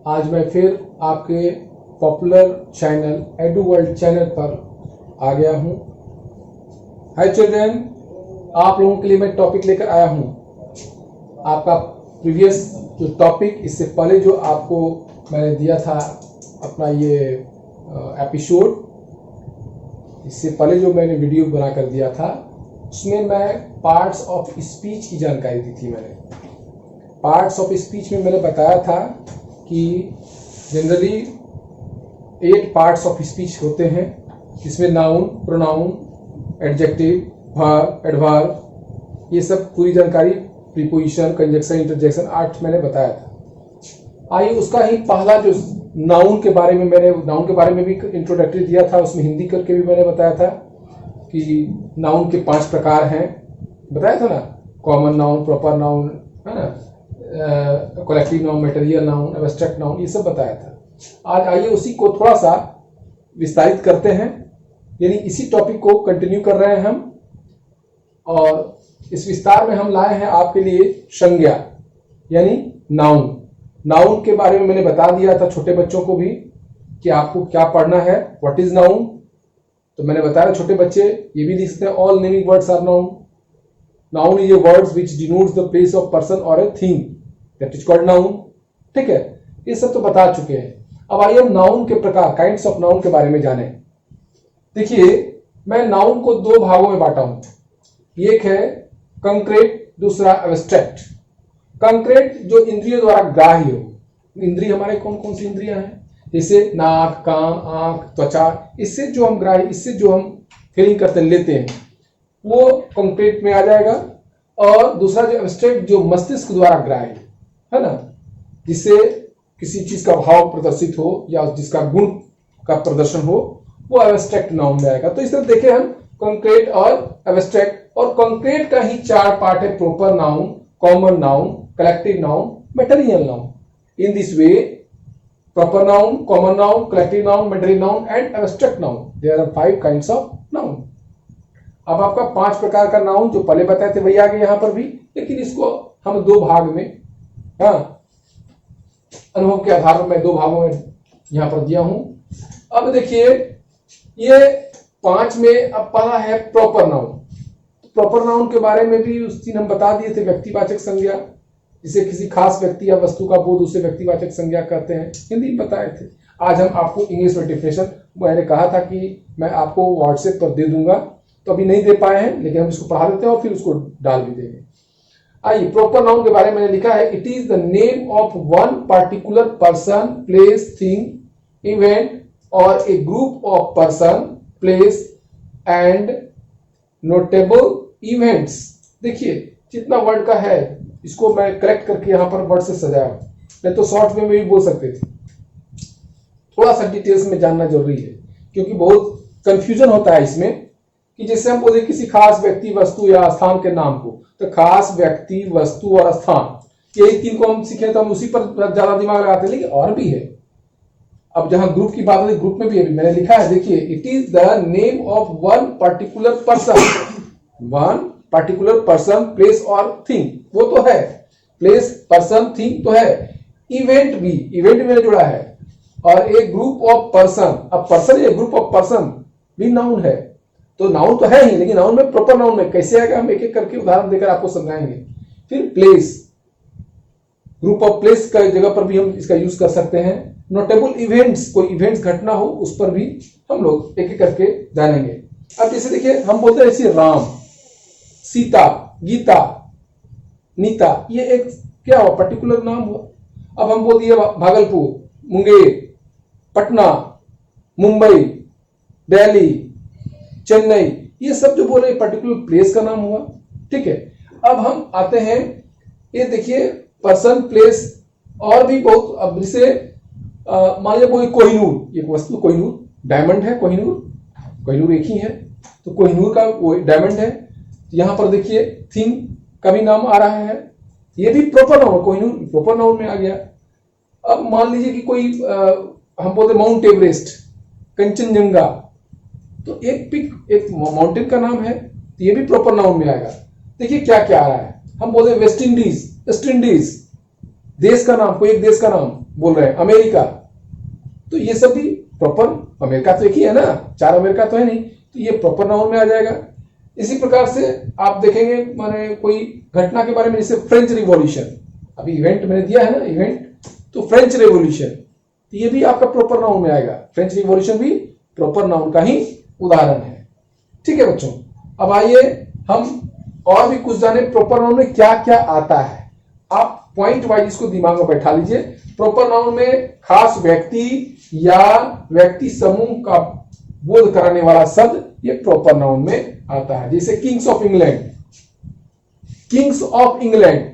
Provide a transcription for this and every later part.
आज मैं फिर आपके popular channel edu world channel पर आ गया हूँ। हाय चिल्ड्रन, आप लोगों के लिए मैं टॉपिक लेकर आया हूँ। आपका प्रीवियस जो टॉपिक, इससे पहले जो आपको मैंने दिया था अपना ये एपिसोड, इससे पहले जो मैंने वीडियो बना कर दिया था, उसमें मैं पार्ट्स ऑफ स्पीच की जानकारी दी थी। मैंने पार्ट्स ऑफ स्पीच में मैंने बताया था कि जनरली 8 पार्ट्स ऑफ स्पीच होते हैं, जिसमें noun, pronoun, adjective, verb, adverb, ये सब पूरी जानकारी, प्रीपोजिशन, कंजक्शन, इंटरजेक्शन, 8 मैंने बताया था। आइए उसका ही पहला जो नाउन के बारे में भी इंट्रोडक्टरी दिया था, उसमें हिंदी करके भी मैंने बताया था कि नाउन के 5 प्रकार हैं। बताया था ना, कॉमन नाउन, प्रॉपर नाउन, है ना, collective noun, material noun, abstract noun, ये सब बताया था। आज आइए उसी को थोड़ा सा विस्तारित करते हैं, यानी इसी टॉपिक को कंटिन्यू कर रहे हैं हम। और इस विस्तार में हम लाए हैं आपके लिए संज्ञा, यानी नाउन। नाउन के बारे में मैंने बता दिया था छोटे बच्चों को भी कि आपको क्या पढ़ना है, व्हाट इज नाउन। तो मैंने बताया छोटे बच्चे ये भी लिख सकते हैं, all naming words are noun. Noun is a words which denotes the place of person और a thing, that is called noun. ठीक है, ये सब तो बता चुके हैं। अब आइए हम नाउन के प्रकार, काइंड्स ऑफ नाउन के बारे में जाने। देखिए, मैं नाउन को 2 भागों में बांटा हूं। एक है कंक्रीट, दूसरा एब्स्ट्रैक्ट। कंक्रीट जो इंद्रियों द्वारा ग्राह्य हो। इंद्रिय हमारे कौन कौन सी इंद्रियां हैं, जैसे नाक, कान, आंख, त्वचा, इससे जो हम ग्राह्य, इससे जो हम फीलिंग करते लेते हैं, वो कंक्रीट में आ जाएगा। और दूसरा जो एब्स्ट्रैक्ट, जो मस्तिष्क द्वारा ग्राह्य है ना, जिससे किसी चीज का भाव प्रदर्शित हो या जिसका गुण का प्रदर्शन हो, वो एब्स्ट्रैक्ट नाउन में आएगा। तो इस तरह देखें हम कंक्रीट और एब्स्ट्रैक्ट। और कंक्रीट का ही 4 पार्ट है, proper noun, common noun, collective noun, material noun. In this way, proper noun, common noun, collective noun, material noun and abstract noun, there are 5 kinds of noun. अब आपका 5 प्रकार का noun जो पहले बताए थे वही आ गए यहां पर भी, लेकिन इसको हम 2 भाग में, अनुभव के आधार पर मैं 2 भागों में यहां पर दिया हूं। अब देखिए, ये 5 में अब पहला है प्रॉपर नाउन। प्रॉपर नाउन के बारे में भी उस दिन हम बता दिए थे, व्यक्तिवाचक संज्ञा, जिसे किसी खास व्यक्ति या वस्तु का बोध, उसे व्यक्तिवाचक संज्ञा कहते हैं। हिंदी में बताए थे। आज हम आपको इंग्लिश में डेफिनेशन, मैंने कहा था कि मैं आपको व्हाट्सएप पर दे दूंगा, तो अभी नहीं दे पाए हैं, लेकिन हम इसको पढ़ा देते हैं और फिर उसको डाल भी देंगे। आइए, प्रॉपर नाउन के बारे में मैंने लिखा है, it is the name of one particular person, place, thing, event और a group of person, place and notable events. देखिए, जितना वर्ड का है इसको मैं करेक्ट करके यहां पर वर्ड से सजाया। नहीं तो शॉर्ट में भी बोल सकते थे। थोड़ा सा डिटेल्स में जानना जरूरी है, क्योंकि बहुत कंफ्यूजन होता है इसमें, कि जैसे हम बोले किसी खास व्यक्ति, वस्तु या स्थान के नाम को, तो खास व्यक्ति, वस्तु और स्थान, यही 3 को हम सीखे तो हम उसी पर ज्यादा दिमाग लगाते हैं, लेकिन और भी है। अब जहां ग्रुप की बात है, ग्रुप में भी मैंने लिखा है, देखिए, it is the name of one particular person, one particular person, place और थिंग, वो तो है, प्लेस, पर्सन, थिंग तो है, इवेंट भी, इवेंट में जुड़ा है, और एक ग्रुप ऑफ पर्सन। अब पर्सन या ग्रुप ऑफ पर्सन भी नाउन है, तो नाउन तो है ही, लेकिन नाउन में, प्रॉपर नाउन में कैसे आएगा, हम एक एक करके उदाहरण देकर आपको समझाएंगे। फिर प्लेस, ग्रुप ऑफ प्लेस का जगह पर भी हम इसका यूज कर सकते हैं। नोटेबल इवेंट्स, कोई इवेंट्स घटना हो, उस पर भी हम लोग एक एक करके जानेंगे। अब जैसे देखिए, हम बोलते हैं जैसे राम, सीता, गीता, नीता, ये एक क्या हुआ, पर्टिकुलर नाम हुआ। अब हम बोल दिए भागलपुर, मुंगेर, पटना, मुंबई, दिल्ली, चेन्नई, ये सब जो बोल रहे पर्टिकुलर प्लेस का नाम हुआ। ठीक है, अब हम आते हैं, ये देखिए, पर्सन, प्लेस और भी बहुत। अब जैसे मान लीजिए कोई कोहिनूर, एक वस्तु कोहिनूर, डायमंड है, कोहिनूर एक ही है, तो कोहिनूर का वो डायमंड है। यहां पर देखिए, थिंग का भी नाम आ रहा है, ये भी proper noun, Kohinoor proper noun में आ गया। अब मान लीजिए कि कोई हम बोलते माउंट एवरेस्ट, कंचनजंगा, तो एक पिक, एक माउंटेन का नाम है, तो ये भी प्रॉपर नाउन में आएगा। देखिए क्या क्या आ रहा है, हम बोलते वेस्ट इंडीज, देश का नाम, कोई एक देश का नाम, बोल रहे हैं, अमेरिका, तो ये सब भी प्रॉपर, अमेरिका तो एक ही है ना, 4 अमेरिका तो है नहीं, तो ये प्रॉपर नाउन में आ जाएगा। इसी प्रकार से आप देखेंगे माने कोई घटना के बारे में, जैसे फ्रेंच रिवॉल्यूशन, अभी इवेंट मैंने दिया है ना इवेंट, तो फ्रेंच रिवॉल्यूशन, तो ये भी आपका प्रॉपर नाउन में आएगा। फ्रेंच रिवॉल्यूशन भी प्रॉपर नाउन का ही उदाहरण है। ठीक है बच्चों, अब आइए हम और भी कुछ जाने प्रॉपर नाउन में क्या क्या आता है। आप पॉइंट वाइज इसको दिमाग में बैठा लीजिए। प्रॉपर नाउन में खास व्यक्ति या व्यक्ति समूह का बोध कराने वाला शब्द ये प्रॉपर नाउन में आता है। जैसे Kings of England, Kings of England,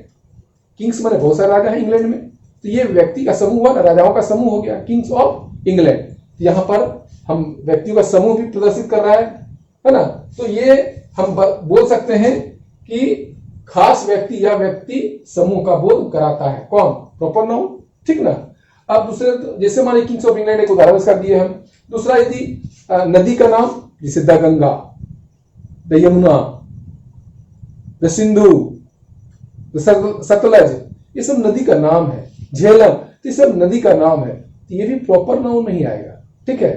Kings माने बहुत सारे राजा हैं इंग्लैंड में, तो ये व्यक्ति का समूह हुआ ना, राजाओं का समूह हो गया किंग्स ऑफ इंग्लैंड। यहां पर हम व्यक्तियों का समूह भी प्रदर्शित कर रहा है ना, तो ये हम बोल सकते हैं कि खास व्यक्ति या व्यक्ति समूह का बोध कराता है। कौन? Proper noun. ठीक ना। अब दूसरे, जैसे माने किंग्स ऑफ इंग्लैंड एक उदाहरण इसका दिए हम। दूसरा, यदि नदी का नाम, जैसे the Ganga, the Yamuna, the Sindhu, the Sutlej, ये सब नदी का नाम है। झेलम, तो ये सब नदी का नाम है, तो ये भी प्रॉपर नाउन नहीं आएगा। ठीक है,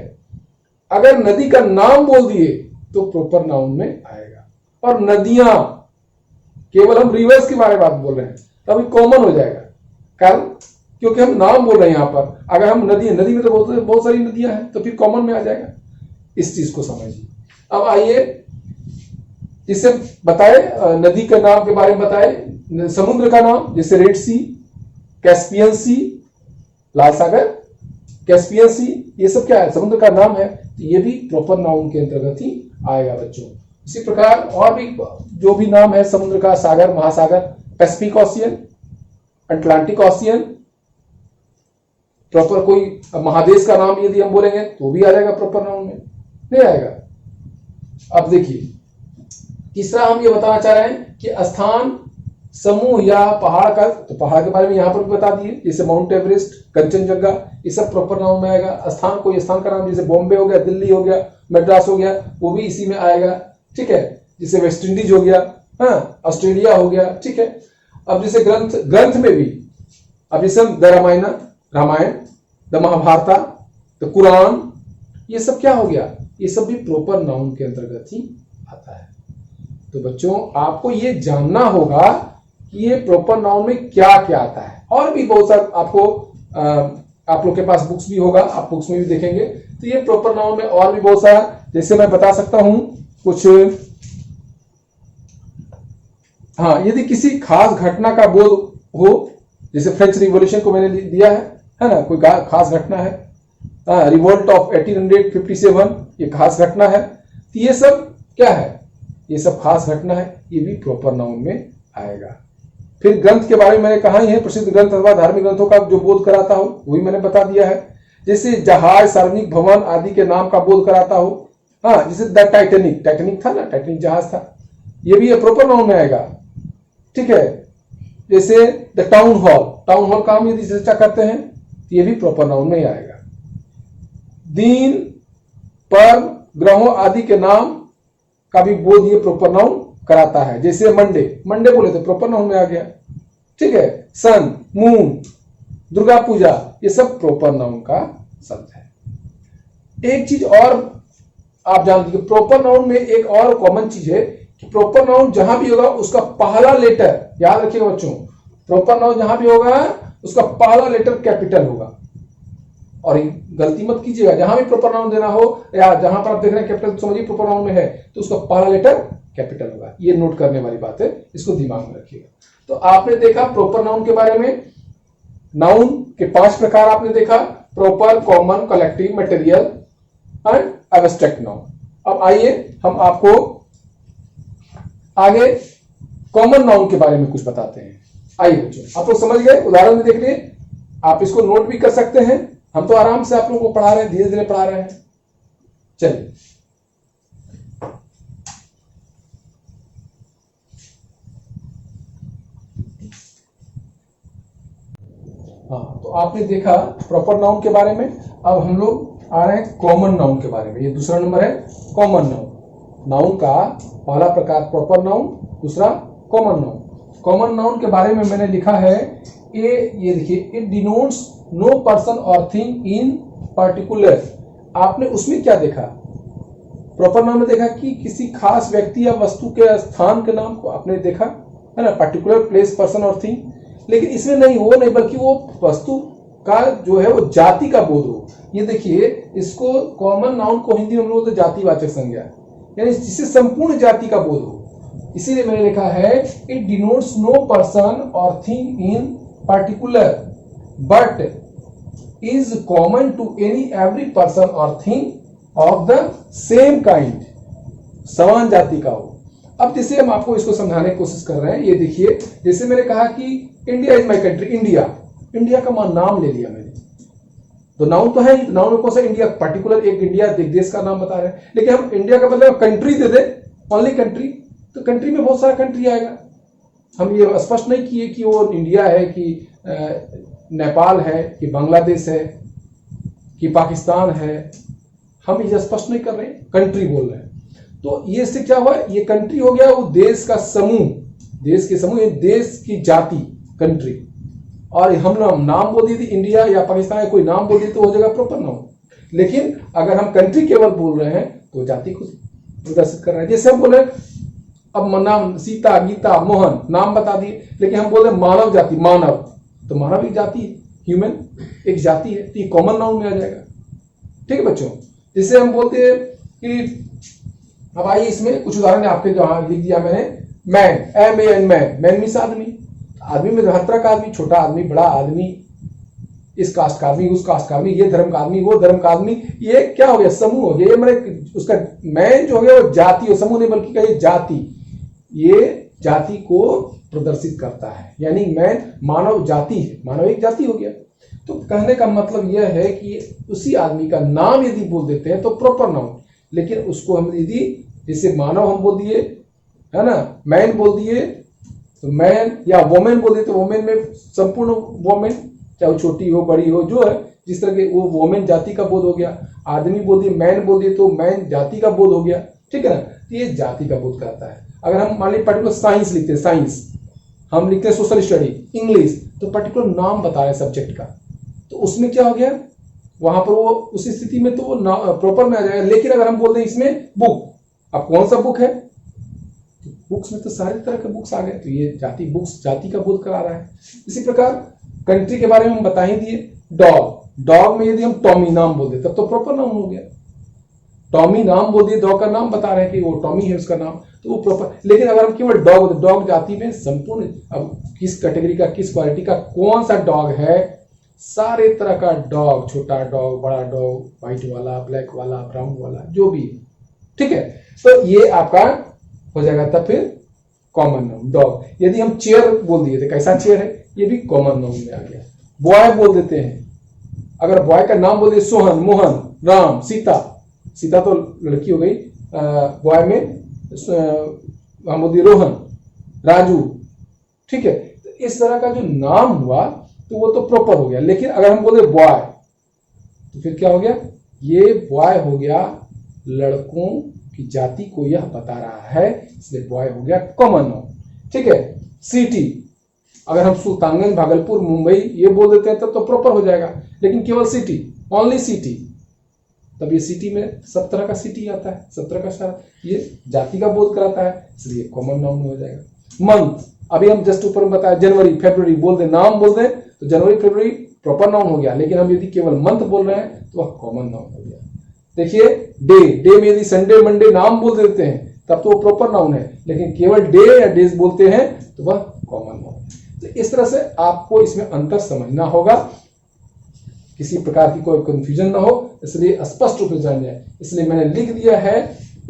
अगर नदी का नाम बोल दिए तो प्रॉपर नाउन में आएगा। और नदियां, केवल हम रिवर्स के बारे में बात बोल रहे हैं तो अभी कॉमन हो जाएगा, कारण क्योंकि हम नाम बोल रहे हैं यहां पर। अगर हम नदी में तो बहुत सारी नदियां हैं, तो फिर कॉमन में आ जाएगा। इस चीज को समझिए। अब आइए इसे बताए, नदी के नाम के बारे में बताए। समुद्र का नाम, जैसे रेड सी, कैस्पियन सी, लाल सागर, कैस्पियन सी, ये सब क्या है? समुद्र का नाम है, तो ये भी प्रॉपर नाउन के अंतर्गत ही आएगा बच्चों। इसी प्रकार और भी जो भी नाम है समुद्र का, सागर, महासागर, Pacific ocean, Atlantic ocean, proper कोई महादेश का नाम यदि हम बोलेंगे तो भी आ जाएगा प्रॉपर नाउन में, नहीं आएगा। अब देखिए, तीसरा हम ये बताना चाह रहे हैं कि स्थान, समूह या पहाड़ का, तो पहाड़ के बारे में यहां पर भी बता दिए, जैसे माउंट एवरेस्ट, कंचनजंगा, ये सब प्रॉपर नाउन में आएगा। स्थान, कोई स्थान का नाम, जैसे बॉम्बे हो गया, दिल्ली हो गया, मद्रास हो गया, वो भी इसी में आएगा। ठीक है, जैसे वेस्ट इंडीज हो गया, हाँ, ऑस्ट्रेलिया हो गया। ठीक है, अब जैसे ग्रंथ में भी, अब जैसे the Ramayana, the Mahabharata, the Quran, ये सब क्या हो गया? ये सब भी प्रॉपर नाउन के अंतर्गत ही आता है। तो बच्चों, आपको ये जानना होगा कि ये प्रॉपर नाउन में क्या क्या आता है। और भी बहुत सारा आपको, आप लोग के पास बुक्स भी होगा, आप बुक्स में भी देखेंगे, तो ये प्रॉपर नाउन में और भी बहुत सारा, जैसे मैं बता सकता हूं कुछ। हाँ, यदि किसी खास घटना का बोध हो, जैसे फ्रेंच रिवॉल्यूशन को मैंने दिया है ना, कोई खास घटना है, रिवोल्ट ऑफ 1857, ये खास घटना है, तो ये सब क्या है? ये सब खास घटना है, ये भी प्रॉपर नाउन में आएगा। फिर ग्रंथ के बारे में मैंने कहा ही है, प्रसिद्ध ग्रंथ अथवा धार्मिक ग्रंथों का जो बोध कराता हो वही मैंने बता दिया है। जैसे जहाज, सार्वजनिक भवन आदि के नाम का बोध कराता हो, हाँ, जैसे द टाइटैनिक था ना, टाइटैनिक जहाज था, ये भी प्रॉपर नाउन में आएगा। ठीक है, जैसे द टाउन हॉल का हम यदि चर्चा करते हैं तो ये भी प्रॉपर नाउन में ही आएगा। दिन, पर्व, ग्रहों आदि के नाम का भी बोध ये प्रॉपर नाउन कराता है। जैसे मंडे बोले तो प्रॉपर नाउन में आ गया। ठीक है, सन, मून, दुर्गा पूजा, ये सब प्रॉपर नाउन का शब्द है। एक चीज और आप जानते हैं, प्रॉपर नाउन में एक और कॉमन चीज है कि प्रॉपर नाउन जहां भी होगा उसका पहला लेटर, याद रखिएगा बच्चों, प्रॉपर नाउन जहां भी होगा उसका पहला लेटर कैपिटल होगा। और गलती मत कीजिएगा, जहां भी प्रॉपर नाउन देना हो या जहां पर आप देख रहे हैं कैपिटल, समझिए प्रॉपर नाउन में है तो उसका पहला लेटर कैपिटल होगा। ये नोट करने वाली बात है, इसको दिमाग में रखिएगा। तो आपने देखा प्रॉपर नाउन के बारे में, नाउन के 5 प्रकार आपने देखा, proper, common, collective, material and abstract noun. अब आइए हम आपको आगे कॉमन नाउन के बारे में कुछ बताते हैं। आइए बच्चों, आप लोग समझ गए, उदाहरण में देख लिए, आप इसको नोट भी कर सकते हैं। हम तो आराम से आप लोगों को पढ़ा रहे हैं, धीरे धीरे पढ़ा रहे हैं। चलिए, हाँ, तो आपने देखा प्रॉपर नाउन के बारे में। अब हम लोग आ रहे हैं कॉमन नाउन के बारे में। ये दूसरा नंबर है कॉमन नाउन। नाउन का पहला प्रकार प्रॉपर नाउन, दूसरा कॉमन नाउन। कॉमन नाउन के बारे में मैंने लिखा है ये देखिए, इट डिनोट्स नो पर्सन और थिंग इन पर्टिकुलर। आपने उसमें क्या देखा, प्रॉपर नाउन में देखा कि किसी खास व्यक्ति या वस्तु के स्थान के नाम को आपने देखा है ना, पर्टिकुलर प्लेस पर्सन और थिंग। लेकिन इसमें नहीं, वो नहीं, बल्कि वो वस्तु का जो है वो जाति का बोध हो। ये देखिए, इसको कॉमन नाउन को हिंदी में हम लोग बोलते जातिवाचक संज्ञा, यानी जिससे संपूर्ण जाति का बोध हो। इसीलिए मैंने लिखा है इट डिनोट्स नो पर्सन और thing in particular but is common to any every person और thing of the same kind, समान जाति का हो। अब जैसे हम आपको इसको समझाने की कोशिश कर रहे हैं, ये देखिए, जैसे मैंने कहा कि India is my country, India का नाम ले लिया मैंने, तो नाउन तो है ही, नाउन में कौन सा इंडिया, पर्टिकुलर एक इंडिया देश का नाम बता रहे हैं। लेकिन हम इंडिया का मतलब कंट्री दे दे, ओनली कंट्री, तो कंट्री में बहुत सारा कंट्री आएगा। हम ये स्पष्ट नहीं किए कि वो इंडिया है कि नेपाल है कि बांग्लादेश है कि पाकिस्तान है, हम ये स्पष्ट नहीं कर रहे, कंट्री बोल रहे हैं। तो ये इससे क्या हुआ, ये कंट्री हो गया वो देश का समूह, देश के समूह, देश की जाति कंट्री। और हम नाम बोल दिए इंडिया या पाकिस्तान या कोई नाम बोल दिए तो हो जाएगा प्रॉपर नाउन। लेकिन अगर हम कंट्री केवल बोल रहे हैं तो जाति को प्रदर्शित कर रहे हैं। जैसे हम बोले अब नाम सीता, गीता, मोहन नाम बता दिए, लेकिन हम बोले मानव जाति, मानव, तो मानव एक जाति है, ह्यूमन एक जाति है, तो ये कॉमन नाउन में आ जाएगा। ठीक है बच्चों, जैसे हम बोलते हैं कि अब आइए इसमें कुछ उदाहरण आपके जो लिख दिया मैंने, मैन, MAN, मैन मीन्स आदमी, आदमी में हर तरह का आदमी, छोटा आदमी, बड़ा आदमी, इस कास्ट का आदमी, उस कास्ट का आदमी, ये धर्म का आदमी, वो धर्म का आदमी, ये क्या हो गया, समूह हो गया। ये मैंने उसका मैन जो हो गया वो जाति हो, समूह नहीं बल्कि क्या, ये जाति, ये जाति को प्रदर्शित करता है, यानी मैन मानव जाति है, मानव एक जाति हो गया। तो कहने का मतलब यह है कि उसी आदमी का नाम यदि बोल देते हैं तो प्रॉपर नाउन, लेकिन उसको हम यदि जैसे मानव हम बोल दिए है ना, मैन बोल दिए तो मैन, या वोमेन बोल दिए तो वोमेन में संपूर्ण वोमेन, चाहे वो छोटी हो बड़ी हो, जो है जिस तरह के, वो वोमेन जाति का बोध हो गया। आदमी बोल दिए, मैन बोल दिए तो मैन जाति का बोध हो गया। ठीक है ना, तो ये जाति का बोध करता है। अगर हम मान लीजिए पर्टिकुलर साइंस लिखते हैं, साइंस हम लिखते हैं, सोशल स्टडी, इंग्लिश, तो पर्टिकुलर नाम बता रहे हैं सब्जेक्ट का, तो उसमें क्या हो गया, वहां पर वो उस स्थिति में तो वो प्रॉपर में आ जाएगा। लेकिन अगर हम बोल दें इसमें बुक, अब कौन सा बुक है, तो बुक्स में तो सारे तरह के बुक्स आ गए, तो ये जाति, बुक्स जाति का बोध करा रहा है। इसी प्रकार कंट्री के बारे में हम बता ही दिए। डॉग, डॉग में यदि हम टॉमी नाम बोल दे तब तो प्रॉपर नाम हो गया, टॉमी नाम बोल दिए, डॉग का नाम बता रहे हैं कि वो टॉमी है उसका नाम, तो वो प्रॉपर। लेकिन अगर हम केवल डॉग, डॉग जाति में संपूर्ण, अब किस कैटेगरी का, किस क्वालिटी का कौन सा डॉग है, सारे तरह का डॉग, छोटा डॉग, बड़ा डॉग, व्हाइट वाला, ब्लैक वाला, ब्राउन वाला, जो भी है। ठीक है, तो ये आपका हो जाएगा तब फिर कॉमन नाउन डॉग। यदि हम चेयर बोल दिए तो कैसा चेयर है, ये भी कॉमन नाउन में आ गया। बॉय बोल देते हैं, अगर बॉय का नाम बोल दिए सोहन, मोहन, राम, सीता, सीता तो लड़की हो गई, बॉय में हम बोल दिए रोहन, राजू। ठीक है, तो इस तरह का जो नाम हुआ तो वो तो प्रॉपर हो गया। लेकिन अगर हम बोले बॉय तो फिर क्या हो गया, ये बॉय हो गया लड़कों की जाति को यह बता रहा है, इसलिए बॉय हो गया कॉमन नाउन। ठीक है, सिटी, अगर हम सुल्तानगंज, भागलपुर, मुंबई ये बोल देते हैं तब तो प्रॉपर हो जाएगा। लेकिन केवल सिटी, ओनली सिटी, तब ये सिटी में सब तरह का सिटी आता है, सब तरह का सारा, ये जाति का बोध कराता है, इसलिए कॉमन नाउन हो जाएगा। मंथ, अभी हम जस्ट ऊपर में बताया, जनवरी, फरवरी बोल दे, नाम बोल दे तो जनवरी, फरवरी प्रॉपर नाउन हो गया। लेकिन हम यदि केवल मंथ बोल रहे हैं तो वह कॉमन नाउन हो गया। देखिए डे, डे में यदि संडे, मंडे नाम बोल देते हैं तब तो वो प्रॉपर नाउन है, लेकिन केवल डे या डेज बोलते हैं तो वह कॉमन नाउन है। तो इस तरह से आपको इसमें अंतर समझना होगा, किसी प्रकार की कोई कंफ्यूजन ना हो, इसलिए स्पष्ट रूप से जान जाए। इसलिए मैंने लिख दिया है,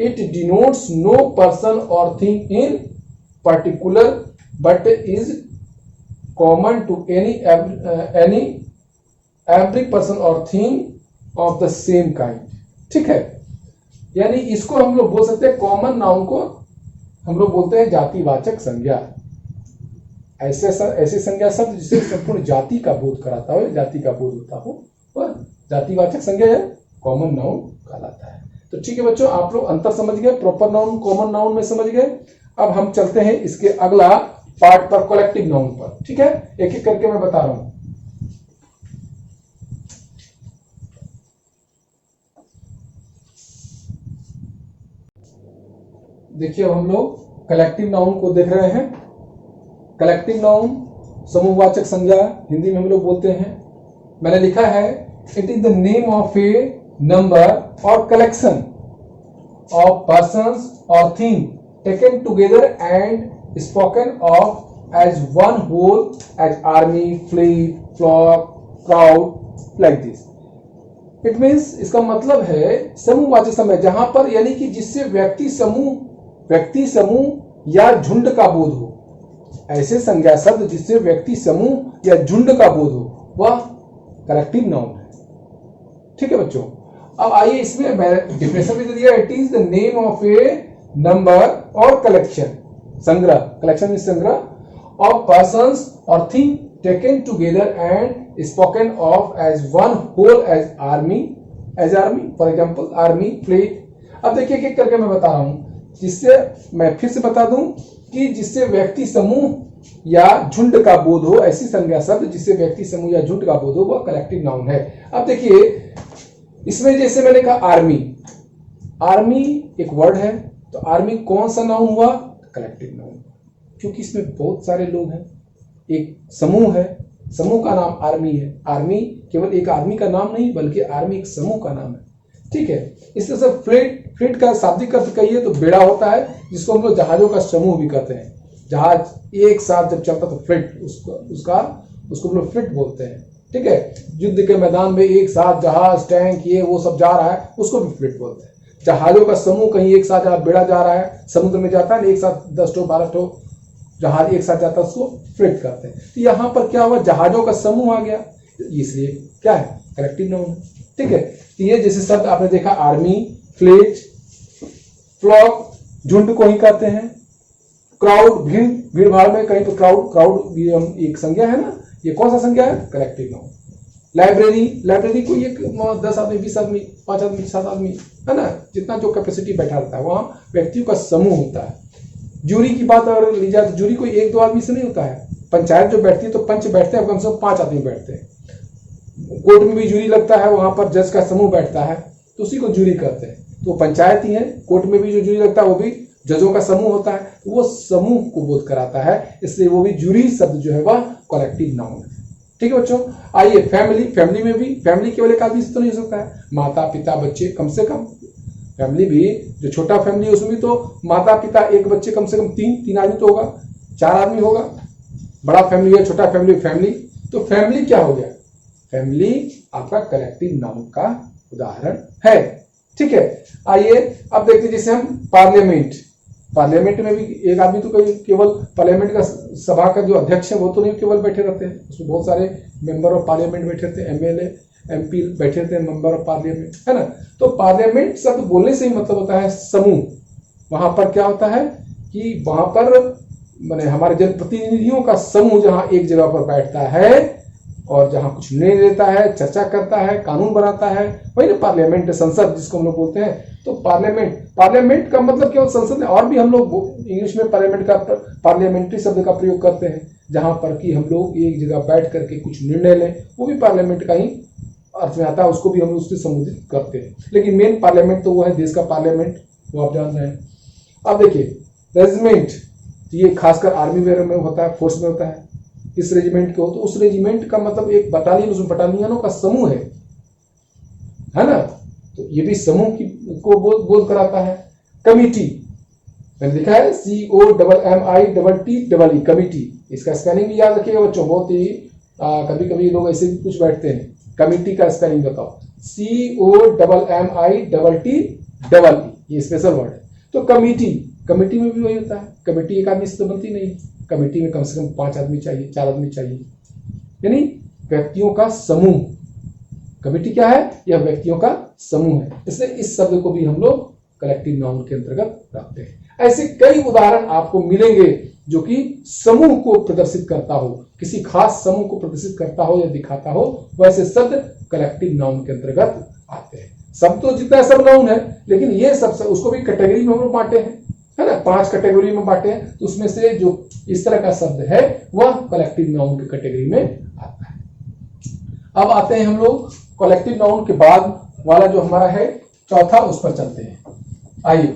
इट डिनोट्स नो पर्सन और thing in particular but is common to any every person और thing of the same kind. ठीक है, यानी इसको हम लोग बोल सकते हैं, कॉमन नाउन को हम लोग बोलते हैं जातिवाचक संज्ञा। ऐसे संज्ञा शब्द जिसे संपूर्ण जाति का बोध कराता हो, जाति का बोध होता हो, वह जातिवाचक संज्ञा या कॉमन नाउन कहलाता है। तो ठीक है बच्चों, आप लोग अंतर समझ गए, प्रॉपर नाउन कॉमन नाउन में समझ गए। अब हम चलते हैं इसके अगला पार्ट पर, कलेक्टिव नाउन पर। ठीक है, एक एक करके मैं बता रहा हूं। देखिए अब हम लोग कलेक्टिव नाउन को देख रहे हैं। कलेक्टिव नाउन समूहवाचक संज्ञा हिंदी में हम लोग बोलते हैं। मैंने लिखा है it is the name of a number और कलेक्शन ऑफ पर्सन्स और thing taken together and spoken of as one whole, as army, fleet, flock, crowd, like this. It means, इसका मतलब है समूहवाचक समय, जहां पर यानी कि जिससे व्यक्ति समूह या झुंड का बोध हो। ऐसे संज्ञा शब्द जिससे व्यक्ति समूह या झुंड का बोध हो, वह कलेक्टिव नाउन है। ठीक है बच्चों, अब आइए इसमें डिफिनेशन भी दे दिया। It is the name of a number और कलेक्शन, संग्रह, कलेक्शन में संग्रह ऑफ पर्सन्स और thing taken together and spoken of as one whole, as army, for example army, fleet. अब देखिए एक करके मैं बता रहा हूं, जिससे मैं फिर से बता दूं कि जिससे व्यक्ति समूह या झुंड का बोध हो, ऐसी संज्ञा शब्द जिससे व्यक्ति समूह या झुंड का बोध हो, वह कलेक्टिव नाउन है। अब देखिए इसमें जैसे मैंने कहा आर्मी, आर्मी एक वर्ड है, तो आर्मी कौन सा नाउन हुआ? कलेक्टिव नाउन, क्योंकि इसमेमें बहुत सारे लोग हैं, एक समूह है, समूह का नाम आर्मी है। आर्मी केवल एक आदमी का नाम नहीं, बल्कि आर्मी एक समूह का नाम है। ठीक है, इस तरह से फ्लीट का शाब्दिक अर्थ कहिए तो बेड़ा होता है, जिसको हम लोग जहाजों का समूह भी कहते हैं। जहाज एक साथ जब चलता तो फ्लीट, उसको हम लोग फ्लीट बोलते हैं। ठीक है, युद्ध के मैदान में एक साथ जहाज, टैंक, ये वो सब जा रहा है, उसको भी फ्लीट बोलते हैं। जहाजों का समूह कहीं एक साथ जहां बेड़ा जा रहा है, समुद्र में जाता है, एक साथ 10 ठो 12 ठो जहाज एक साथ जाता है, उसको फ्लीट करते हैं। तो यहाँ पर क्या हुआ, जहाजों का समूह आ गया, इसलिए क्या है, कलेक्टिव नाउन है। ठीक है, तो ये जैसे शब्द आपने देखा आर्मी, फ्लीट, फ्लॉक, झुंड को ही कहते हैं। क्राउड, भीड़ भाड़ में कहीं तो क्राउड एक संज्ञा है ना, ये कौन सा संज्ञा है, कलेक्टिव नाउन। लाइब्रेरी को एक 10 आदमी, 20 आदमी, 5 आदमी, 7 आदमी, है ना, जितना जो कैपेसिटी बैठा रहता है, वहां व्यक्तियों का समूह होता है। जूरी की बात अगर ली जाए तो जूरी कोई 1-2 आदमी से नहीं होता है। पंचायत जो बैठती है तो पंच बैठते हैं, कम से कम 5 आदमी बैठते हैं। कोर्ट में भी जूरी लगता है, वहां पर जज का समूह बैठता है, तो उसी को जूरी कहते हैं। तो पंचायत ही है, कोर्ट में भी जो जूरी लगता है वो भी जजों का समूह होता है, तो वो समूह को बोध कराता है, इसलिए वो भी जूरी शब्द जो है वह कलेक्टिव नाउन है। ठीक है बच्चों, आइए फैमिली में भी, फैमिली केवल एक आदमी से तो नहीं हो सकता है, माता पिता बच्चे, कम से कम फैमिली भी जो छोटा फैमिली है उसमें भी तो माता पिता, एक बच्चे, कम से कम 3 आदमी तो होगा, 4 आदमी होगा। बड़ा फैमिली है, छोटा फैमिली, तो फैमिली क्या हो गया, फैमिली आपका कलेक्टिव नाउन का उदाहरण है। ठीक है, आइए अब देखते हैं जैसे हम पार्लियामेंट में भी एक आदमी तो केवल पार्लियामेंट का सभा का जो अध्यक्ष है वो तो नहीं केवल बैठे रहते हैं, उसमें बहुत सारे मेंबर ऑफ पार्लियामेंट बैठे रहते हैं, एमएलए एमपी बैठे रहते हैं, मेंबर ऑफ पार्लियामेंट, है ना। तो पार्लियामेंट शब्द बोलने से ही मतलब होता है समूह। वहां पर क्या होता है कि वहां पर माने हमारे जनप्रतिनिधियों का समूह जहां एक जगह पर बैठता है और जहां कुछ निर्णय लेता है, चर्चा करता है, कानून बनाता है, वही ना पार्लियामेंट, संसद जिसको हम लोग बोलते हैं। तो पार्लियामेंट का मतलब केवल संसद है, और भी हम लोग इंग्लिश में पार्लियामेंट्री शब्द का प्रयोग करते हैं, जहां पर कि हम लोग एक जगह बैठ करके कुछ निर्णय लें, वो भी पार्लियामेंट का ही अर्थ में आता है, उसको भी हम उससे संबोधित करते हैं। लेकिन मेन पार्लियामेंट तो वो है देश का पार्लियामेंट, वो आप जान रहे हैं। अब देखिए रेजिमेंट, ये खासकर आर्मी वगैरह में होता है, फोर्स में होता है। इस रेजिमेंट को, तो उस रेजिमेंट का मतलब एक बटालियन, उसमें बटालियनों का समूह है ना, तो ये भी समूह को बोध कराता है। कमिटी, मैंने लिखा है COMMITTE, कमिटी, इसका स्पेलिंग भी याद रखिएगा बच्चों, बहुत ही कभी कभी लोग ऐसे भी कुछ बैठते हैं, कमिटी का स्पेलिंग बताओ, COMMITTE, ये स्पेशल वर्ड है। तो कमिटी में भी वही होता है, कमिटी एक आदमी से तो बनती नहीं, कमेटी में कम से कम 5 आदमी चाहिए, 4 आदमी चाहिए, यानी व्यक्तियों का समूह। कमेटी क्या है, यह व्यक्तियों का समूह है, इसलिए इस शब्द को भी हम लोग कलेक्टिव नाउन के अंतर्गत रखते हैं। ऐसे कई उदाहरण आपको मिलेंगे जो कि समूह को प्रदर्शित करता हो, किसी खास समूह को प्रदर्शित करता हो या दिखाता हो, वैसे शब्द कलेक्टिव नाउन के अंतर्गत आते हैं। सब तो जितना सब नाउन है, लेकिन ये सब उसको भी कैटेगरी में हम लोग बांटे हैं, है है ना, 5 कैटेगरी में बांटे हैं, तो उसमें से जो इस तरह का शब्द है वह कलेक्टिव नाउन की कैटेगरी में आता है। अब आते हैं हम लोग कलेक्टिव नाउन के बाद वाला जो हमारा है चौथा, उस पर चलते हैं। आइए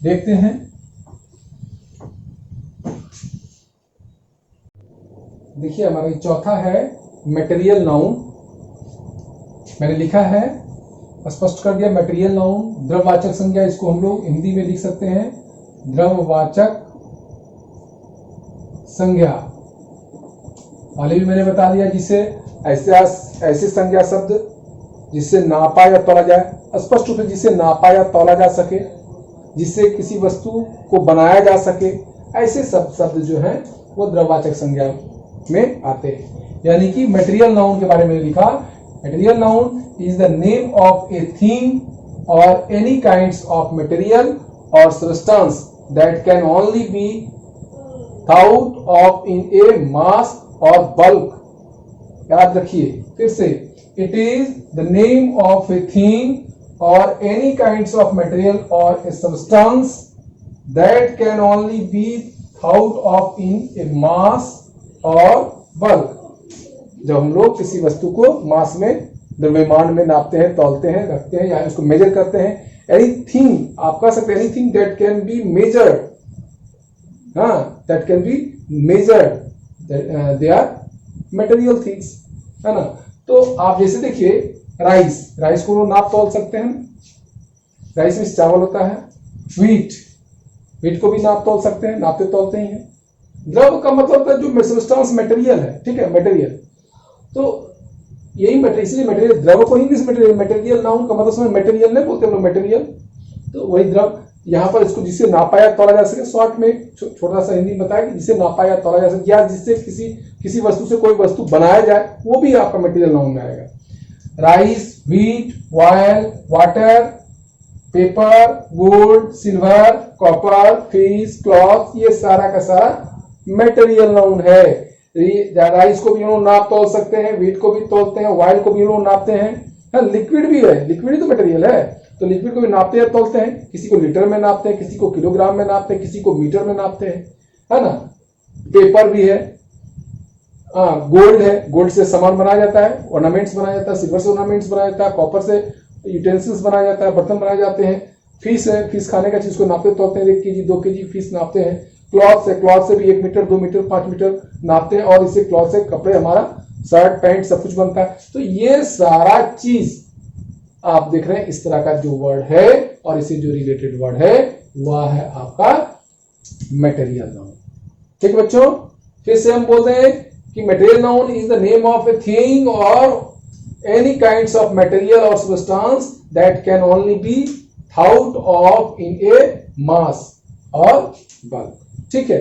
देखते हैं। देखिए हमारा चौथा है मटेरियल नाउन। मैंने लिखा है, स्पष्ट कर दिया, मटेरियल नाउन द्रववाचक संज्ञा, इसको हम लोग हिंदी में लिख सकते हैं द्रववाचक संज्ञा। पहले भी मैंने बता दिया, जिसे ऐसे संज्ञा शब्द जिससे नापा या तौला जाए, स्पष्ट रूप से जिसे नापा या तौला जा सके, जिससे किसी वस्तु को बनाया जा सके, ऐसे सब शब्द जो हैं वो द्रववाचक संज्ञा में आते हैं। यानी कि मटेरियल नाउन के बारे में लिखा, material noun is the name of a thing or any kinds of material or substance that can only be thought of in a mass or bulk. याद रखिए फिर से, it is the name of a thing or any kinds of material or a substance that can only be thought of in a mass or bulk. जब हम लोग किसी वस्तु को मास में, द्रव्यमान में नापते हैं, तौलते हैं, रखते हैं या उसको मेजर करते हैं, एनीथिंग आप कह सकते हैं, anything that can be measured, that can be measured, they are material things, है ना। तो आप जैसे देखिए राइस को नाप तौल सकते हैं, राइस में चावल होता है। व्हीट को भी नाप तौल सकते हैं, नापते तौलते ही हैं। द्रव का मतलब है जो सब्सटेंस मटेरियल है, ठीक है, मटेरियल। तो यही मटेरियल, इसलिए मटेरियल द्रव को इंग्लिश मटेरियल नाउन का मतलब मटेरियल नहीं बोलते हम लोग, मटेरियल। तो वही द्रव यहाँ पर इसको जिससे नापा या तौला जा सके, शॉर्ट में छोटा सा हिंदी बताया कि जिससे नापा या तौला जा सके, या जिससे किसी वस्तु से कोई वस्तु बनाया जाए, वो भी आपका मटेरियल नाउन में आएगा। Rice, wheat, oil, water, paper, gold, silver, copper, fish, cloth, ये सारा का सारा मटेरियल नाउन है। राइस को भी लोग नाप तोल सकते हैं, व्हीट को भी तोलते हैं, ऑयल को भी लोग नापते हैं, लिक्विड भी है, लिक्विड ही तो मटेरियल है, तो लिक्विड को भी नापते हैं, तोलते हैं। किसी को लीटर में नापते हैं, किसी को किलोग्राम में नापते हैं, किसी को मीटर में नापते हैं, है ना। पेपर भी है, गोल्ड है, गोल्ड से सामान बनाया जाता है, ऑर्नामेंट्स बनाया जाता है, सिल्वर से ऑर्नामेंट्स बनाया जाता है, कॉपर से यूटेंसिल्स बनाया जाता है, बर्तन बनाए जाते हैं। फिश है, फिश खाने का चीज को नापते तोलते हैं, 1 केजी 2 केजी फिश नापते हैं। क्लॉथ से भी 1 मीटर 2 मीटर 5 मीटर नापते हैं, और इससे क्लॉथ से कपड़े, हमारा शर्ट पैंट सब कुछ बनता है। तो ये सारा चीज आप देख रहे हैं, इस तरह का जो वर्ड है और इससे जो रिलेटेड वर्ड है वह है आपका मटेरियल नाउन। ठीक बच्चों, फिर से हम बोलते हैं कि material noun is the name of a thing or any kinds of material or substance that can only be thought of in a mass or bulk. ठीक है,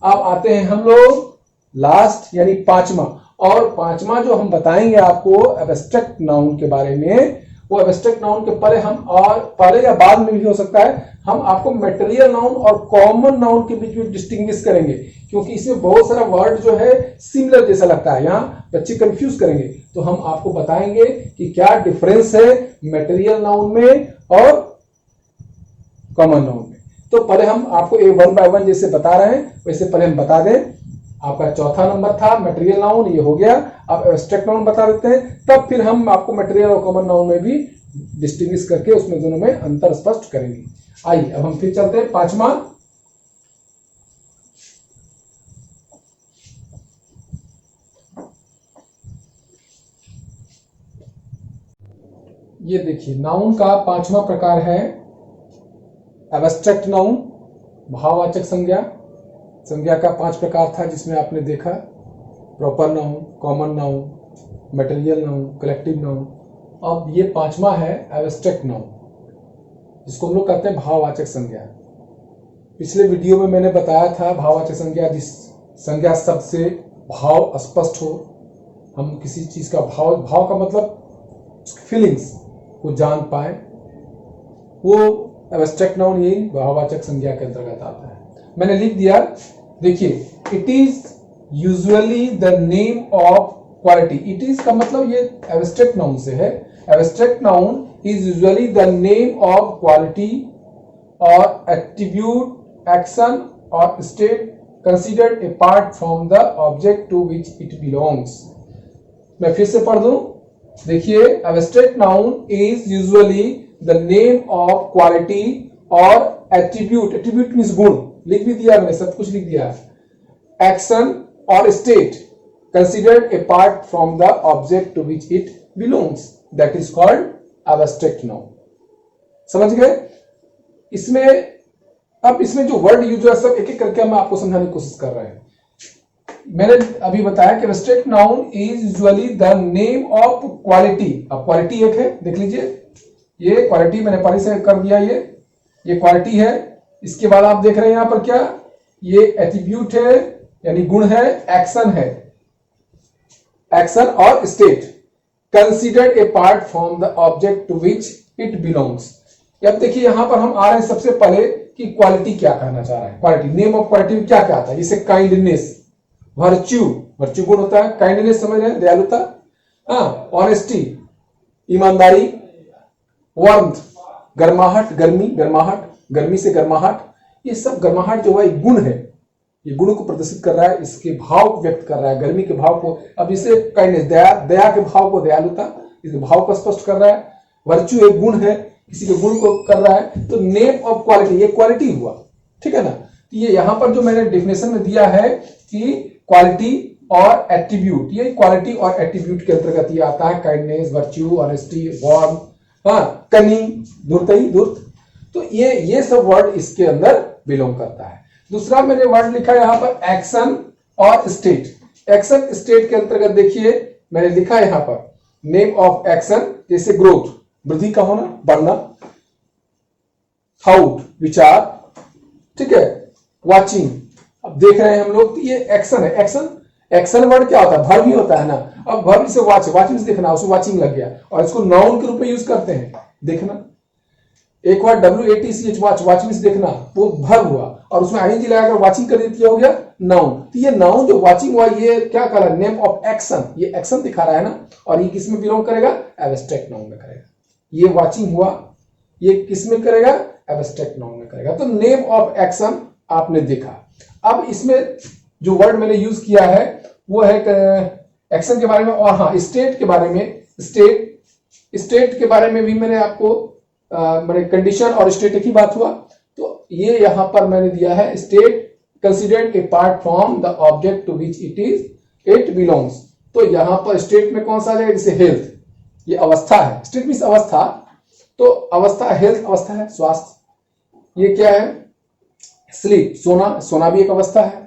अब आते हैं हम लोग लास्ट यानी पांचवा, और पांचवा जो हम बताएंगे आपको एब्स्ट्रैक्ट नाउन के बारे में, वो एब्स्ट्रैक्ट नाउन के पहले या बाद में भी हो सकता है। हम आपको मटेरियल नाउन और कॉमन नाउन के बीच में डिस्टिंग्विश करेंगे, क्योंकि इसमें बहुत सारा वर्ड जो है सिमिलर जैसा लगता है, यहाँ बच्चे कंफ्यूज करेंगे। तो हम आपको बताएंगे कि क्या डिफरेंस है मटेरियल नाउन में और कॉमन नाउन में। तो पहले हम आपको 1 by 1 जैसे बता रहे हैं वैसे पहले हम बता दें। आपका चौथा नंबर था मटेरियल नाउन, ये हो गया। अब एब्स्ट्रैक्ट नाउन बता देते हैं, तब फिर हम आपको मटेरियल और कॉमन नाउन में भी डिस्टिंग्विश करके उसमें दोनों में अंतर स्पष्ट करेंगे। आइए अब हम फिर चलते हैं पांचवा। ये देखिए नाउन का पांचवा प्रकार है एब्स्ट्रैक्ट नाउन, भाववाचक संज्ञा। संज्ञा का 5 प्रकार था जिसमें आपने देखा proper noun, common noun, material noun, collective noun. अब ये पांचवा है एब्स्ट्रैक्ट नाउन, जिसको हम लोग कहते हैं भाववाचक संज्ञा। पिछले वीडियो में मैंने बताया था भाववाचक संज्ञा जिस संज्ञा शब्द से भाव स्पष्ट हो, हम किसी चीज का भाव का मतलब फीलिंग्स को जान पाए, वो एब्स्ट्रैक्ट नाउन यही भाववाचक संज्ञा के अंतर्गत आता है। मैंने लिख दिया, देखिए it is usually the name of quality. It is का मतलब ये एब्स्ट्रैक्ट नाउन से है। Abstract noun is usually the name of quality और एट्रीब्यूट, एक्शन और state considered apart from the object to which it belongs. मैं फिर से पढ़ दूं, देखिए, abstract noun is usually the name of quality और एट्रीब्यूट, एट्रीब्यूट मींस गुण, लिख भी दिया मैंने, सब कुछ लिख दिया, एक्शन और state considered apart from the object to which it belongs, that is called abstract noun. समझ गए? इसमें अब इसमें जो वर्ड यूज है सब एक एक करके हम आपको समझाने की कोशिश कर रहे हैं। मैंने अभी बताया कि abstract noun is usually the name of quality. अब क्वालिटी एक है, देख लीजिए, ये क्वालिटी मैंने पहले से कर दिया, ये क्वालिटी है। इसके बाद आप देख रहे हैं यहां पर क्या, ये एट्रीब्यूट है यानी गुण है, एक्शन है, एक्शन और state considered a part from the object to which it belongs. अब देखिए यहां पर हम आ रहे हैं सबसे पहले कि क्वालिटी क्या कहना चाह रहा है। क्वालिटी, नेम ऑफ क्वालिटी क्या क्या आता है, जैसे काइंडनेस, वर्च्यू, वर्च्यू गुण होता है, काइंडनेस समझ रहे हैं, दयालुता, ऑनेस्टी, ईमानदारी, वार्मथ, गर्माहट, गर्मी, गर्माहट, गर्मी से गर्माहट, ये सब गर्माहट जो है गुण है, ये गुण को प्रदर्शित कर रहा है, इसके भाव को व्यक्त कर रहा है, गर्मी के भाव को। अब इसे काइंडनेस, दया, दया के भाव को दयालुता, इस भाव को स्पष्ट कर रहा है। वर्च्यू एक गुण है, किसी के गुण को कर रहा है, तो नेम ऑफ क्वालिटी, ये क्वालिटी हुआ, ठीक है ना। तो ये यहां पर जो मैंने डेफिनेशन में दिया है कि क्वालिटी और एट्रीब्यूट, ये क्वालिटी और एट्रीब्यूट के अंतर्गत ये आता है, kindness, virtue, honesty, warm, cunning, धूर्तई, धूर्त, तो ये सब वर्ड इसके अंदर बिलोंग करता है। दूसरा मैंने वर्ड लिखा है यहां पर एक्शन और स्टेट। एक्शन स्टेट के अंतर्गत देखिए मैंने लिखा है यहां पर नेम ऑफ एक्शन, जैसे ग्रोथ, वृद्धि का होना, बढ़ना, थाउट, विचार, ठीक है, वाचिंग, अब देख रहे हैं हम लोग, तो ये एक्शन है। एक्शन, एक्शन वर्ड क्या होता है, वर्ब ही होता है ना। अब वर्ब से वाच, वाचिंग से देखना, उसमें वाचिंग लग गया, और इसको नाउन के रूप में यूज करते हैं, देखना। एक बार WATCH, वाच, वाचिंग से देखना, वो वर्ब हुआ, और उसमें आईएनजी लगाकर वाचिंग कर दिया, हो गया नाउन। तो ये नाउन जो वाचिंग हुआ, ये क्या कह रहा है, नेम ऑफ एक्शन, ये एक्शन दिखा रहा है ना, और ये किस में बिलोंग करेगा, एब्स्ट्रैक्ट नाउन में करेगा। ये वाचिंग हुआ, ये किस में करेगा, एब्स्ट्रैक्ट नाउन में करेगा। तो नेम ऑफ एक्शन आपने देखा। अब इसमें जो वर्ड मैंने यूज किया है वो है एक्शन के बारे में, और हाँ, स्टेट के बारे में। स्टेट के बारे में भी मैंने आपको मैंने कंडीशन और स्टेट एक ही बात हुआ, तो ये यहां पर मैंने दिया है, state considered a part from the object to which it belongs. तो यहां पर स्टेट में कौन सा आ जाएगा, जैसे हेल्थ, ये अवस्था है, स्टेट मीन्स अवस्था, तो अवस्था, हेल्थ अवस्था है, स्वास्थ्य। ये क्या है, स्लीप, सोना, सोना भी एक अवस्था है,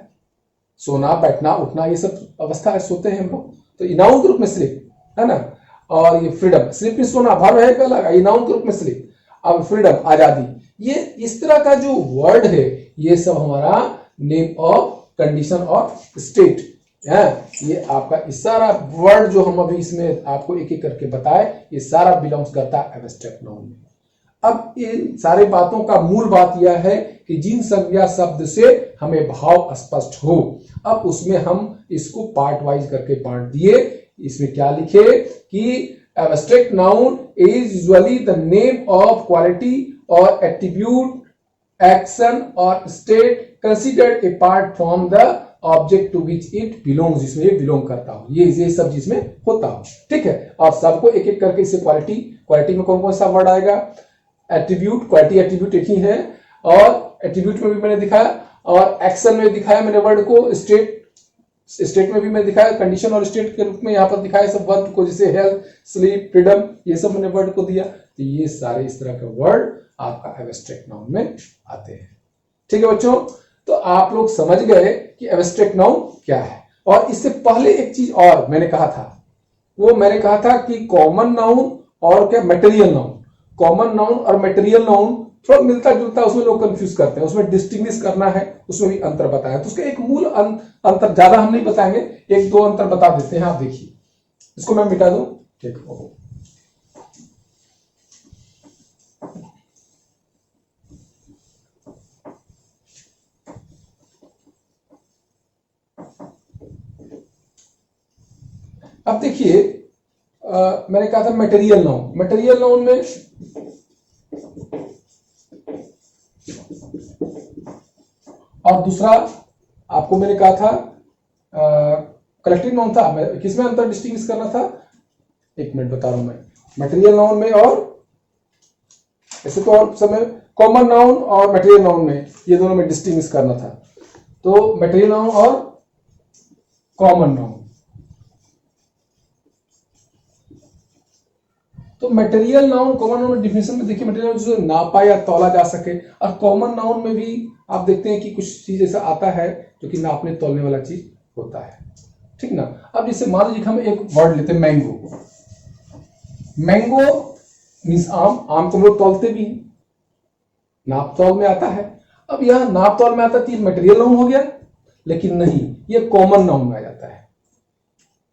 सोना, बैठना, उठना, ये सब अवस्था है, सोते हैं हम लोग, तो नाउन के रूप में स्लीप है ना। और ये फ्रीडम, स्लीप में सोना, भर है अलग, ये नाउन के रूप में स्लीप। अब फ्रीडम, आजादी, ये इस तरह का जो वर्ड है, ये सब हमारा नेम ऑफ कंडीशन और स्टेट है। ये आपका इस सारा वर्ड जो हम अभी इसमें आपको एक एक करके बताए, ये सारा बिलोंग्स करता है एब्स्ट्रैक्ट नाउन में। अब इन सारे बातों का मूल बात यह है कि जिन संज्ञा शब्द से हमें भाव स्पष्ट हो, अब उसमें हम इसको पार्ट वाइज करके बांट दिए। इसमें क्या लिखे कि abstract noun is usually the name of quality और एट्रीब्यूट, एक्शन और state considered a part from the object to which it belongs, जिसमें ये बिलोंग करता हो, ये सब जिसमें होता हो, ठीक है। और सबको एक एक करके इसे क्वालिटी में कौन कौन सा वर्ड आएगा, एट्रीब्यूट, क्वालिटी एट्रीब्यूट एक ही है, और एट्रीब्यूट में भी मैंने दिखाया, और एक्शन में दिखाया मैंने वर्ड को, स्टेट में भी मैंने दिखाया, कंडीशन और स्टेट के रूप में यहाँ पर दिखाया सब वर्ड को, जैसे हेल्थ, स्लीप, फ्रीडम, ये सब मैंने वर्ड को दिया। तो ये सारे इस तरह के वर्ड आपका एब्स्ट्रैक्ट नाउन में आते हैं, ठीक है बच्चों। तो आप लोग समझ गए कि एब्स्ट्रैक्ट नाउन क्या है। और इससे पहले एक चीज और मैंने कहा था, वो मैंने कहा था कि कॉमन नाउन और क्या मटेरियल नाउन। कॉमन नाउन और मटेरियल नाउन थोड़ा मिलता जुलता, उसमें लोग कंफ्यूज करते हैं, उसमें डिस्टिंग्विश करना है, उसमें भी अंतर बताया। तो उसका एक मूल अंतर, ज्यादा हम नहीं बताएंगे, एक दो अंतर बता देते हैं। आप देखिए, इसको मैं मिटा दूं, ठीक हो। अब देखिए मैंने कहा था मटेरियल नाउन। मटेरियल नाउन में और दूसरा आपको मैंने कहा था कलेक्टिव नाउन था, मैं किसमें अंतर डिस्टिंग्विश करना था, एक मिनट बता रहा हूं मैं, मटेरियल नाउन में और ऐसे तो और समय कॉमन नाउन और मटेरियल नाउन में, ये दोनों में डिस्टिंग्विश करना था। तो मटेरियल नाउन और कॉमन नाउन, तो मटेरियल नाउन कॉमन नाउन में डिफिनेशन में देखिए, मटेरियल जो नापा या तौला जा सके, और कॉमन नाउन में भी आप देखते हैं कि कुछ चीज ऐसा आता है जो कि नापने तौलने वाला चीज होता है, ठीक ना। अब जैसे मान लीजिए हम एक वर्ड लेते हैं मैंगो, मैंगो मीन्स आम, आम तो हम लोग तौलते भी हैं, नाप तौल में आता है। अब यह नाप तौल में आता है, मटेरियल नाउन हो गया, लेकिन नहीं, ये कॉमन नाउन में आ जाता है।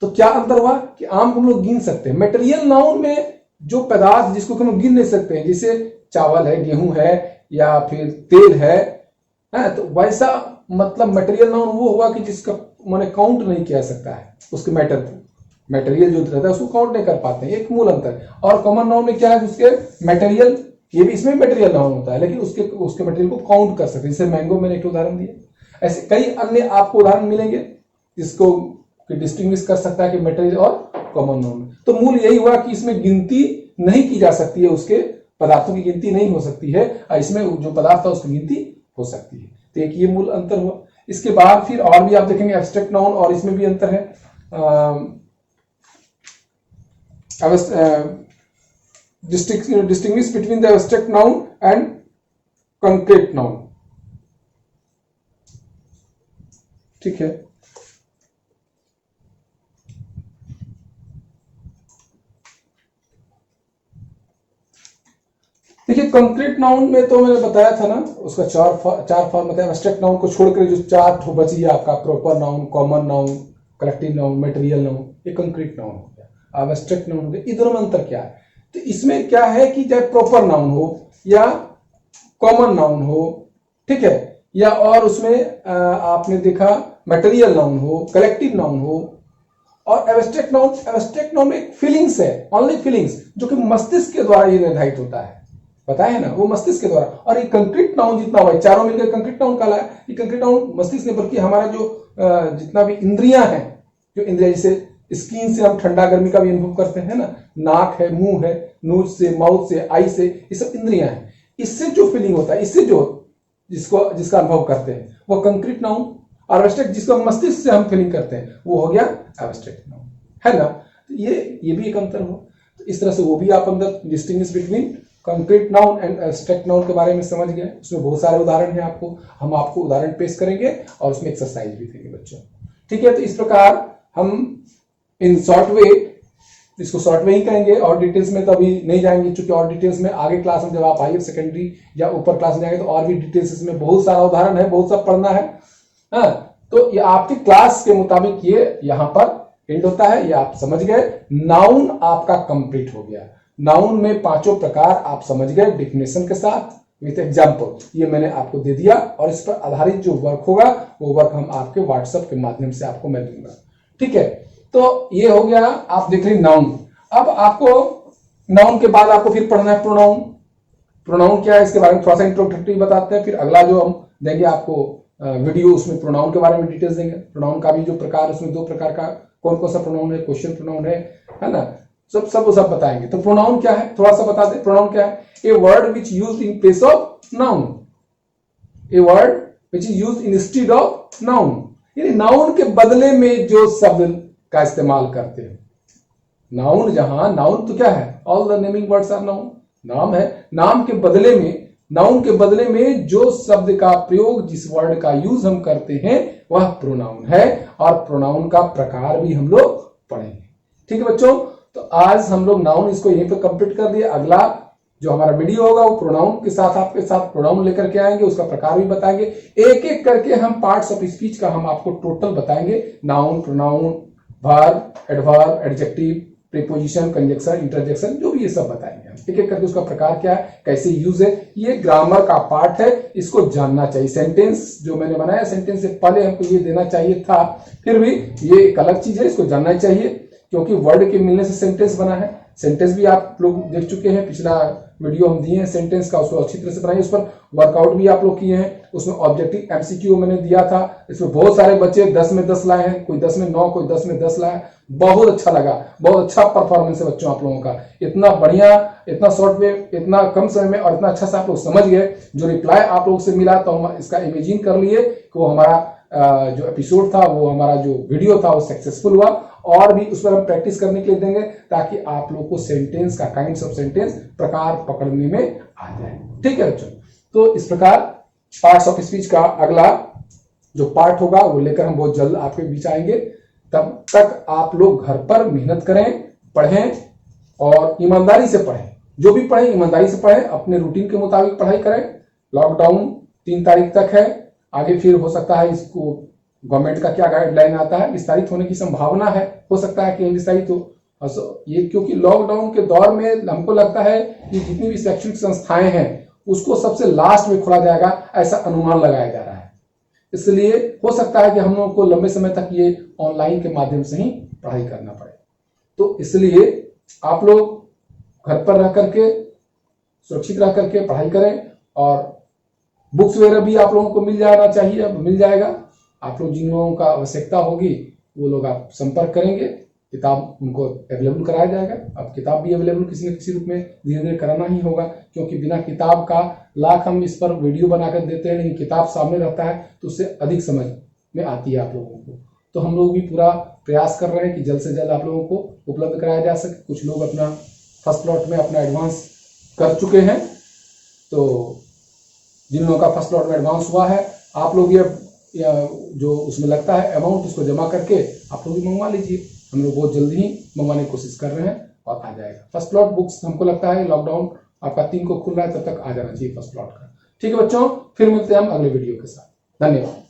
तो क्या अंतर हुआ कि आम हम लोग गिन सकते हैं, मटेरियल नाउन में जो पदार्थ जिसको हम गिन नहीं सकते हैं, जैसे चावल है, गेहूं है, या फिर तेल है, तो वैसा मतलब मटेरियल नाउन वो होगा कि जिसका मैंने काउंट नहीं किया सकता है, उसके मटेरियल जो रहता है उसको काउंट नहीं कर पाते हैं, एक मूल अंतर। और कॉमन नाउन में क्या है, उसके मटेरियल, ये भी इसमें मटेरियल नाउन होता है, लेकिन उसके मटेरियल को काउंट कर सकते हैं। जैसे मैंगो मैंने एक उदाहरण दिया, ऐसे कई अन्य आपको उदाहरण मिलेंगे जिसको डिस्टिंग्विश कर सकता है कि मटेरियल और कॉमन नाउन। तो मूल यही हुआ कि इसमें गिनती नहीं की जा सकती है, उसके पदार्थों की गिनती नहीं हो सकती है, और इसमें जो पदार्थ है उसकी गिनती हो सकती है। तो एक ये मूल अंतर हुआ। इसके बाद फिर और भी आप देखेंगे एब्स्ट्रैक्ट नाउन, और इसमें भी अंतर है, distinguish between the abstract noun and concrete noun, ठीक है। देखिए कंक्रीट नाउन में तो मैंने बताया था ना, उसका चार फॉर्म बताया। एब्स्ट्रैक्ट नाउन को छोड़कर जो चार ठो बची है आपका, proper noun, common noun, collective noun, material noun, ये कंक्रीट नाउन हो गया। अब एब्स्ट्रैक्ट नाउन हो गया, इन दोनों में अंतर क्या है, तो इसमें क्या है कि चाहे प्रॉपर नाउन हो या कॉमन नाउन हो, ठीक है, या और उसमें आपने देखा मटेरियल नाउन हो, कलेक्टिव नाउन हो, और एब्स्ट्रैक्ट नाउन में एक फीलिंग्स है, ओनली फीलिंग्स, जो कि मस्तिष्क के द्वारा ये निर्धारित होता है, पता है ना, वो मस्तिष्क के द्वारा। और ये कंक्रीट नाउन जितना हुआ, चारों मिलकर कंक्रीट नाउन कहला है। ये कंक्रीट नाउन मस्तिष्क नहीं, बल्कि हमारा जो जितना भी इंद्रियां हैं, जो इंद्रिया जैसे स्किन से हम ठंडा गर्मी का भी अनुभव करते हैं ना, नाक है, मुंह है, नोज से, माउथ से, आई से, ये सब इंद्रियां हैं, इससे जो फीलिंग होता है, इससे जो जिसका अनुभव करते हैं वो कंक्रीट नाउन। और एब्स्ट्रैक्ट जिसको मस्तिष्क से हम फीलिंग करते हैं वो हो गया एब्स्ट्रैक्ट नाउन, है ना। तो ये भी एक अंतर हो। तो इस तरह से वो भी आप अंदर distinguish between concrete noun and abstract noun के बारे में समझ गए। उसमें बहुत सारे उदाहरण हैं, हम आपको उदाहरण पेश करेंगे और उसमें एक्सरसाइज भी देंगे बच्चों, ठीक है। तो इस प्रकार हम इन शॉर्ट वे, इसको शॉर्ट में ही करेंगे, और डिटेल्स में तो अभी नहीं जाएंगे, चूंकि और डिटेल्स में आगे क्लास में जब आप आइए सेकेंडरी या ऊपर क्लास में जाएंगे तो और भी डिटेल्स, इसमें बहुत सारा उदाहरण है, बहुत सा पढ़ना है। हाँ, तो ये आपकी क्लास के मुताबिक ये यहाँ पर एंड होता है, ये आप समझ गए। नाउन आपका कंप्लीट हो गया। नाउन में पांचों प्रकार आप समझ गए डिफिनेशन के साथ विथ एग्जाम्पल, ये मैंने आपको दे दिया, और इस पर आधारित जो वर्क होगा वो वर्क हम आपके व्हाट्सएप के माध्यम से आपको मैं दूंगा, ठीक है। तो ये हो गया, आप देख रहे नाउन। अब आपको नाउन के बाद आपको फिर पढ़ना है प्रोनाउन। प्रोनाउन क्या है इसके बारे में थोड़ा सा इंट्रोडक्टरी बताते हैं, फिर अगला जो हम देंगे आपको वीडियो, उसमें प्रोनाउन के बारे में डिटेल्स देंगे। प्रोनाउन का भी जो प्रकार, उसमें दो प्रकार का, कौन कौन सा प्रोनाउन है, क्वेश्चन प्रोनाउन है ना, सब बताएंगे। तो प्रोनाउन क्या है थोड़ा सा बता दें। प्रोनाउन क्या है? A word which used in place of noun, a word which is used instead of noun, यानी नाउन के बदले में जो शब्द का इस्तेमाल करते हैं। नाउन जहां, नाउन तो क्या है, all the naming words are noun, नाम है, नाम के बदले में, नाउन के बदले में जो शब्द का प्रयोग, जिस वर्ड का यूज हम करते हैं वह प्रोनाउन है, और प्रोनाउन का प्रकार भी हम लोग पढ़ेंगे, ठीक है बच्चों। तो आज हम लोग नाउन इसको यहीं पे कंप्लीट कर दिए। अगला जो हमारा वीडियो होगा वो प्रोनाउन के साथ, आपके साथ प्रोनाउन लेकर के आएंगे, उसका प्रकार भी बताएंगे, एक एक करके हम पार्ट्स ऑफ स्पीच का हम आपको टोटल बताएंगे। Noun, pronoun, verb, adverb, adjective, preposition, conjunction, interjection, जो भी ये सब बताएंगे हम एक एक करके। उसका प्रकार क्या है, कैसे यूज है, ये ग्रामर का पार्ट है, इसको जानना चाहिए। सेंटेंस जो मैंने बनाया, सेंटेंस से पहले हमको ये देना चाहिए था, फिर भी ये एक अलग चीज है, इसको जानना चाहिए, क्योंकि वर्ड के मिलने से सेंटेंस बना है। सेंटेंस भी आप लोग देख चुके हैं, पिछला वीडियो हम दिए हैं सेंटेंस का, उसको अच्छी तरह से बनाइए। उस पर वर्कआउट भी आप लोग किए हैं, उसमें ऑब्जेक्टिव एमसीक्यू मैंने दिया था। इसमें बहुत सारे बच्चे 10 में 10 लाए हैं, कोई 10 में 9, कोई 10 में 10 लाए। बहुत अच्छा लगा, बहुत अच्छा परफॉर्मेंस है बच्चों आप लोगों का। इतना बढ़िया, इतना शॉर्ट में, इतना कम समय में और इतना अच्छा से आप लोग समझ गए। जो रिप्लाई आप लोगों से मिला तो हम इसका इमेजिन कर लिए कि वो हमारा जो एपिसोड था, वो हमारा जो वीडियो था वो सक्सेसफुल हुआ। और भी उस पर हम प्रैक्टिस करने के लिए देंगे ताकि आप लोग को सेंटेंस का, काइंड्स ऑफ सेंटेंस प्रकार पकड़ने में आ जाए। ठीक है बच्चों, तो इस प्रकार पार्ट्स ऑफ स्पीच का अगला जो पार्ट होगा वो लेकर हम बहुत जल्द आपके बीच आएंगे। तब तक आप लोग घर पर मेहनत करें, पढ़ें और ईमानदारी से पढ़ें। जो भी पढ़ें ईमानदारी से पढ़ें, अपने रूटीन के मुताबिक पढ़ाई करें। लॉकडाउन 3 तारीख तक है, आगे फिर हो सकता है इसको गवर्नमेंट का क्या गाइडलाइन आता है, विस्तारित होने की संभावना है। हो सकता है कि विस्तारित हो ये, क्योंकि लॉकडाउन के दौर में हमको लगता है कि जितनी भी शैक्षणिक संस्थाएं हैं उसको सबसे लास्ट में खोला जाएगा, ऐसा अनुमान लगाया जा रहा है। इसलिए हो सकता है कि हम लोगों को लंबे समय तक ये ऑनलाइन के माध्यम से ही पढ़ाई करना पड़े। तो इसलिए आप लोग घर पर रह करके, सुरक्षित रह करके पढ़ाई करें और बुक्स वगैरह भी आप लोगों को मिल जाना चाहिए, मिल जाएगा। आप लोग जिन लोगों का आवश्यकता होगी वो लोग आप संपर्क करेंगे, किताब उनको अवेलेबल कराया जाएगा। अब किताब भी अवेलेबल किसी न किसी रूप में धीरे धीरे कराना ही होगा, क्योंकि बिना किताब का लाख हम इस पर वीडियो बनाकर देते हैं, लेकिन किताब सामने रहता है तो उससे अधिक समझ में आती है आप लोगों को। तो हम लोग भी पूरा प्रयास कर रहे हैं कि जल्द से जल्द आप लोगों को उपलब्ध कराया जा सके। कुछ लोग अपना फर्स्ट लॉट में अपना एडवांस कर चुके हैं, तो जिन लोगों का फर्स्ट लॉट में एडवांस हुआ है, आप लोग ये जो उसमें लगता है अमाउंट, उसको जमा करके आप लोग भी मंगवा लीजिए। हम लोग बहुत जल्दी ही मंगवाने की कोशिश कर रहे हैं और आ जाएगा। फर्स्ट लॉट बुक्स हमको लगता है लॉकडाउन आपका 3 को खुल रहा है, तब तक आ जाना चाहिए फर्स्ट लॉट का। ठीक है बच्चों, फिर मिलते हैं हम अगले वीडियो के साथ। धन्यवाद।